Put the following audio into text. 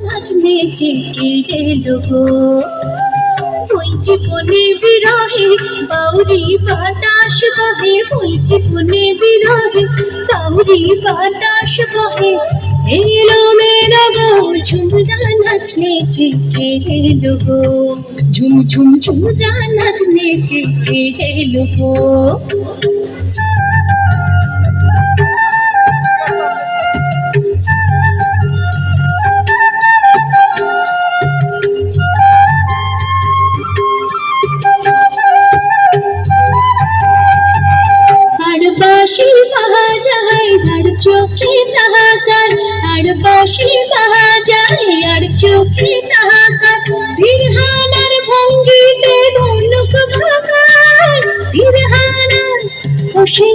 নাচনে চেকে এলো গো ওই জীবনে বিরহে বাউরি বাতাস বহে ওই জীবনে বিরহে বাউরি বাতাস বহে এলো মেরা গো ঝুমরা নাচনে চেকে এলো গো ঝুম ঝুম ঝুমরা নাচনে চেকে এলো গো বাঁশি বাজায় আর চোখে তাকার আর বাঁশি বাজায় আর চোখে তাকার বিরহানার ভঙ্গিতে ধনুক ভাগায় বিরহানার বসে